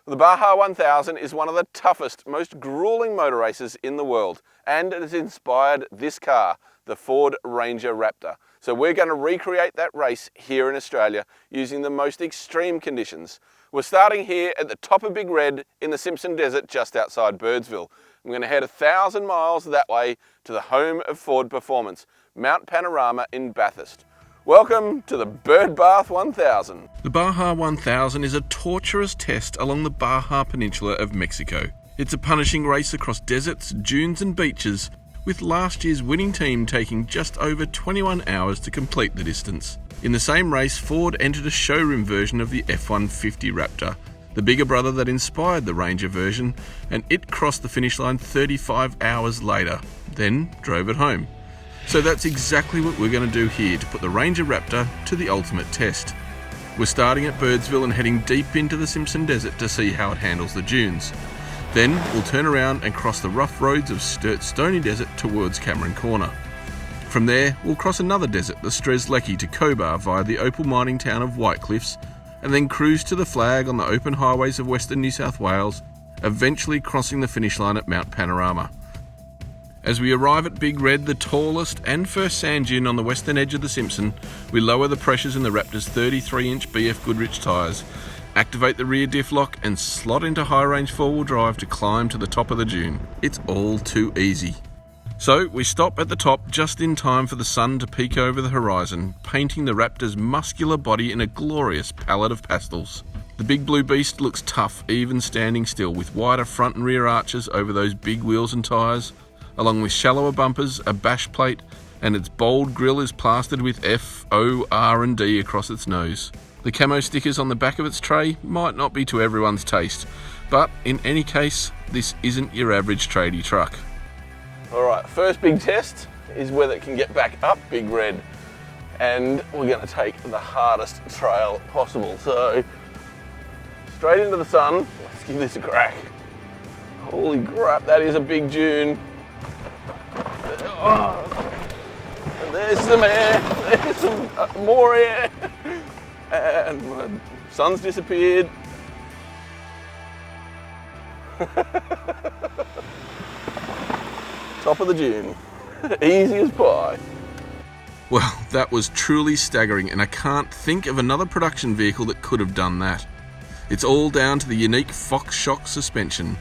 The Baja 1000 is one of the toughest, most gruelling motor races in the world, and it has inspired this car, the Ford Ranger Raptor. So we're going to recreate that race here in Australia using the most extreme conditions. We're starting here at the top of Big Red in the Simpson Desert just outside Birdsville. I'm going to head 1,000 miles that way to the home of Ford Performance, Mount Panorama in Bathurst. Welcome to the Bird Bath 1000. The Baja 1000 is a torturous test along the Baja peninsula of Mexico. It's a punishing race across deserts, dunes and beaches, with last year's winning team taking just over 21 hours to complete the distance. In the same race, Ford entered a showroom version of the F-150 Raptor, the bigger brother that inspired the Ranger version, and it crossed the finish line 35 hours later, then drove it home. So that's exactly what we're going to do here to put the Ranger Raptor to the ultimate test. We're starting at Birdsville and heading deep into the Simpson Desert to see how it handles the dunes. Then we'll turn around and cross the rough roads of Stony Desert towards Cameron Corner. From there, we'll cross another desert, the Strzelecki, to Cobar via the opal mining town of Whitecliffs, and then cruise to the flag on the open highways of western New South Wales, eventually crossing the finish line at Mount Panorama. As we arrive at Big Red, the tallest and first sand dune on the western edge of the Simpson, we lower the pressures in the Raptor's 33-inch BF Goodrich tyres, activate the rear diff lock and slot into high-range four-wheel drive to climb to the top of the dune. It's all too easy. So we stop at the top just in time for the sun to peek over the horizon, painting the Raptor's muscular body in a glorious palette of pastels. The big blue beast looks tough even standing still, with wider front and rear arches over those big wheels and tyres, along with shallower bumpers, a bash plate, and its bold grille is plastered with F, O, R and D across its nose. The camo stickers on the back of its tray might not be to everyone's taste, but in any case, this isn't your average tradie truck. Alright, first big test is whether it can get back up Big Red, and we're going to take the hardest trail possible. So, straight into the sun, let's give this a crack. Holy crap, that is a big dune. Oh, there's some air, there's some more air, and the sun's disappeared. Top of the dune, easy as pie. Well, that was truly staggering, and I can't think of another production vehicle that could have done that. It's all down to the unique Fox shock suspension.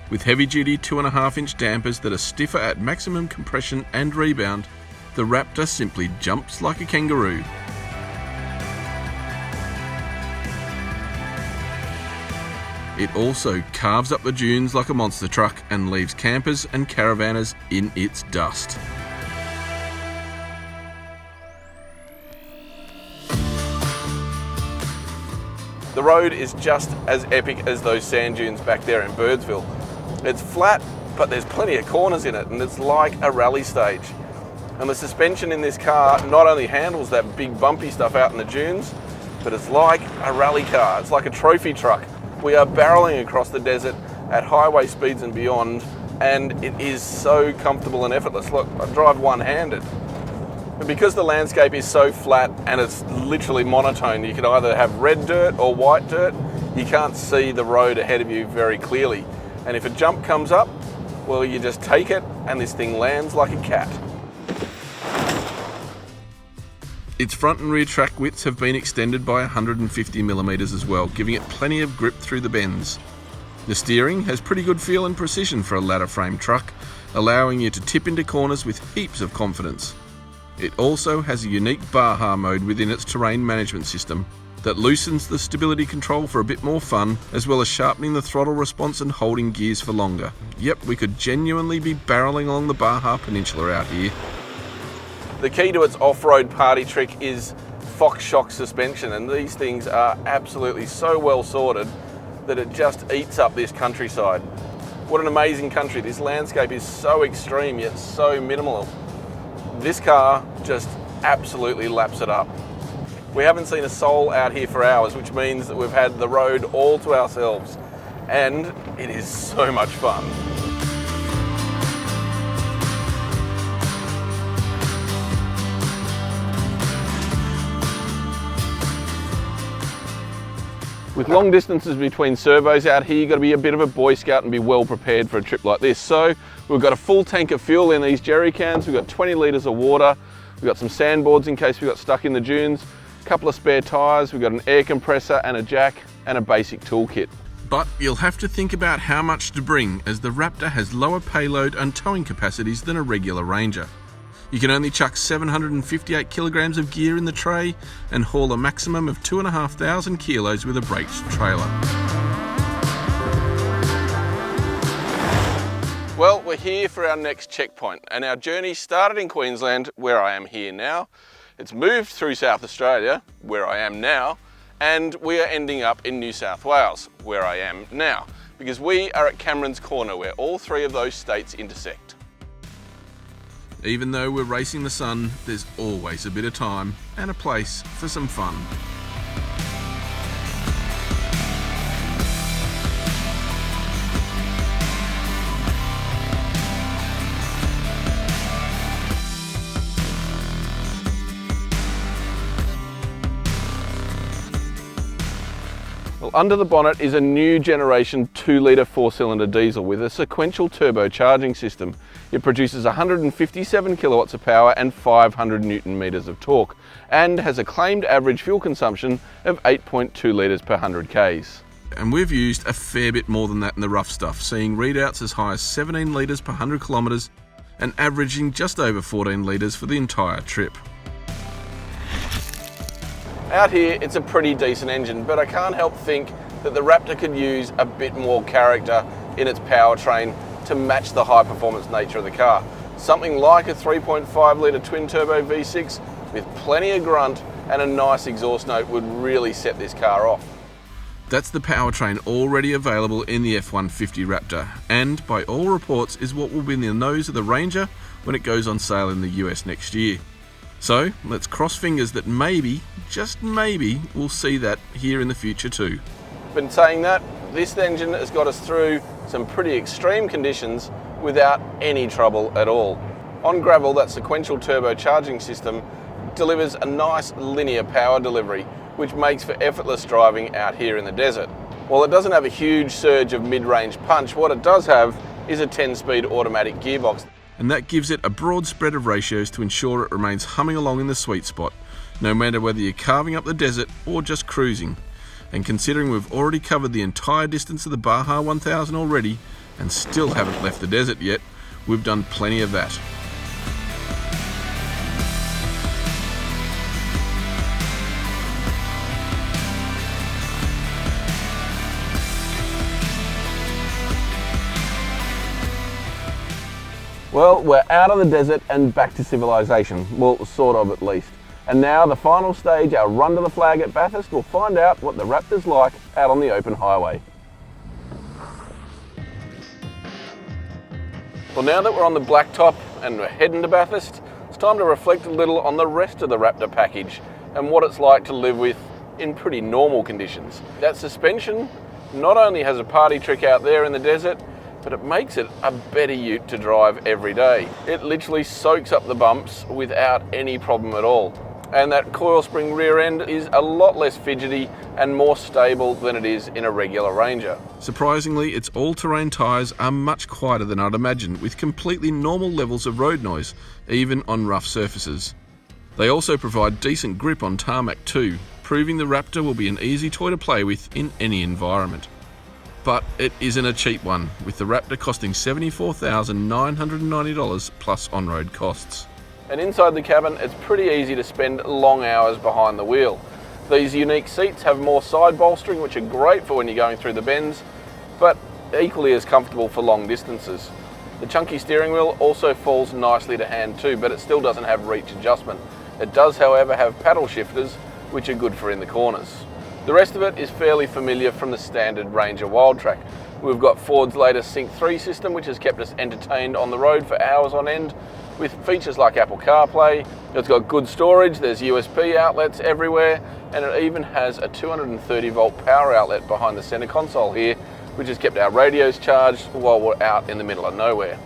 With heavy-duty 2.5-inch dampers that are stiffer at maximum compression and rebound, the Raptor simply jumps like a kangaroo. It also carves up the dunes like a monster truck and leaves campers and caravanners in its dust. The road is just as epic as those sand dunes back there in Birdsville. It's flat, but there's plenty of corners in it, and it's like a rally stage. And the suspension in this car not only handles that big bumpy stuff out in the dunes, but it's like a rally car. It's like a trophy truck. We are barreling across the desert at highway speeds and beyond, and it is so comfortable and effortless. Look, I drive one-handed. But because the landscape is so flat and it's literally monotone, you can either have red dirt or white dirt, you can't see the road ahead of you very clearly. And if a jump comes up, well, you just take it and this thing lands like a cat. Its front and rear track widths have been extended by 150mm as well, giving it plenty of grip through the bends. The steering has pretty good feel and precision for a ladder frame truck, allowing you to tip into corners with heaps of confidence. It also has a unique Baja mode within its terrain management system that loosens the stability control for a bit more fun, as well as sharpening the throttle response and holding gears for longer. Yep, we could genuinely be barreling along the Baja Peninsula out here. The key to its off-road party trick is Fox shock suspension, and these things are absolutely so well sorted that it just eats up this countryside. What an amazing country. This landscape is so extreme yet so minimal. This car just absolutely laps it up. We haven't seen a soul out here for hours, which means that we've had the road all to ourselves, and it is so much fun. With long distances between servos out here, you've got to be a bit of a Boy Scout and be well prepared for a trip like this. So we've got a full tank of fuel in these jerry cans, we've got 20 litres of water, we've got some sandboards in case we got stuck in the dunes, a couple of spare tyres, we've got an air compressor and a jack, and a basic toolkit. But you'll have to think about how much to bring, as the Raptor has lower payload and towing capacities than a regular Ranger. You can only chuck 758 kilograms of gear in the tray and haul a maximum of 2,500 kilos with a braked trailer. Well, we're here for our next checkpoint, and our journey started in Queensland, where I am here now. It's moved through South Australia, where I am now, and we are ending up in New South Wales, where I am now, because we are at Cameron's Corner, where all three of those states intersect. Even though we're racing the sun, there's always a bit of time and a place for some fun. Well, under the bonnet is a new generation 2-litre 4-cylinder diesel with a sequential turbocharging system. It produces 157 kilowatts of power and 500 newton meters of torque, and has a claimed average fuel consumption of 8.2 litres per 100 k's. And we've used a fair bit more than that in the rough stuff, seeing readouts as high as 17 litres per 100 kilometres and averaging just over 14 litres for the entire trip. Out here, it's a pretty decent engine, but I can't help think that the Raptor could use a bit more character in its powertrain to match the high performance nature of the car. Something like a 3.5 litre twin turbo V6 with plenty of grunt and a nice exhaust note would really set this car off. That's the powertrain already available in the F-150 Raptor, and by all reports is what will be in the nose of the Ranger when it goes on sale in the US next year. So let's cross fingers that maybe, just maybe, we'll see that here in the future too. But saying that, this engine has got us through some pretty extreme conditions without any trouble at all. On gravel, that sequential turbocharging system delivers a nice linear power delivery, which makes for effortless driving out here in the desert. While it doesn't have a huge surge of mid-range punch, what it does have is a 10-speed automatic gearbox. And that gives it a broad spread of ratios to ensure it remains humming along in the sweet spot, no matter whether you're carving up the desert or just cruising. And considering we've already covered the entire distance of the Baja 1000 already, and still haven't left the desert yet, we've done plenty of that. Well, we're out of the desert and back to civilization. Well, sort of at least. And now the final stage, our run to the flag at Bathurst, we'll find out what the Raptor's like out on the open highway. Well, now that we're on the blacktop and we're heading to Bathurst, it's time to reflect a little on the rest of the Raptor package and what it's like to live with in pretty normal conditions. That suspension not only has a party trick out there in the desert, but it makes it a better ute to drive every day. It literally soaks up the bumps without any problem at all. And that coil spring rear end is a lot less fidgety and more stable than it is in a regular Ranger. Surprisingly, its all-terrain tyres are much quieter than I'd imagined, with completely normal levels of road noise, even on rough surfaces. They also provide decent grip on tarmac too, proving the Raptor will be an easy toy to play with in any environment. But it isn't a cheap one, with the Raptor costing $74,990 plus on-road costs. And inside the cabin, it's pretty easy to spend long hours behind the wheel. These unique seats have more side bolstering, which are great for when you're going through the bends, but equally as comfortable for long distances. The chunky steering wheel also falls nicely to hand too, but it still doesn't have reach adjustment. It does, however, have paddle shifters, which are good for in the corners. The rest of it is fairly familiar from the standard Ranger Wildtrak. We've got Ford's latest Sync 3 system, which has kept us entertained on the road for hours on end, with features like Apple CarPlay. It's got good storage, there's USB outlets everywhere, and it even has a 230 volt power outlet behind the center console here, which has kept our radios charged while we're out in the middle of nowhere.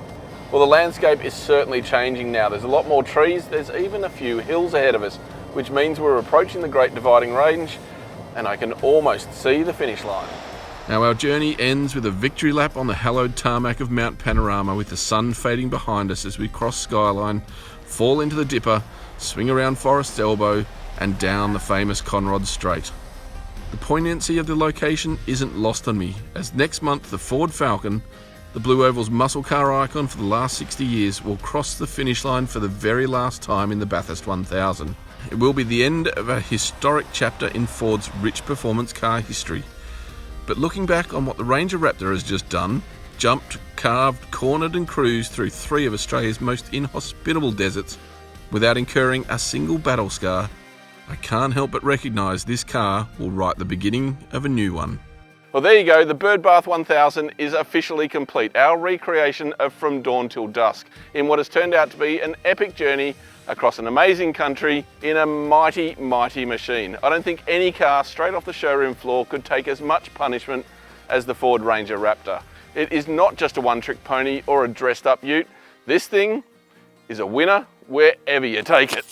Well, the landscape is certainly changing now. There's a lot more trees, there's even a few hills ahead of us, which means we're approaching the Great Dividing Range, and I can almost see the finish line. Now our journey ends with a victory lap on the hallowed tarmac of Mount Panorama, with the sun fading behind us as we cross Skyline, fall into the Dipper, swing around Forest's Elbow and down the famous Conrod Strait. The poignancy of the location isn't lost on me, as next month the Ford Falcon, the Blue Oval's muscle car icon for the last 60 years, will cross the finish line for the very last time in the Bathurst 1000. It will be the end of a historic chapter in Ford's rich performance car history. But looking back on what the Ranger Raptor has just done, jumped, carved, cornered and cruised through 3 of Australia's most inhospitable deserts without incurring a single battle scar, I can't help but recognise this car will write the beginning of a new one. Well, there you go, the Birdbath 1000 is officially complete, our recreation of From Dawn Till Dusk, in what has turned out to be an epic journey across an amazing country in a mighty, mighty machine. I don't think any car straight off the showroom floor could take as much punishment as the Ford Ranger Raptor. It is not just a one-trick pony or a dressed up ute. This thing is a winner wherever you take it.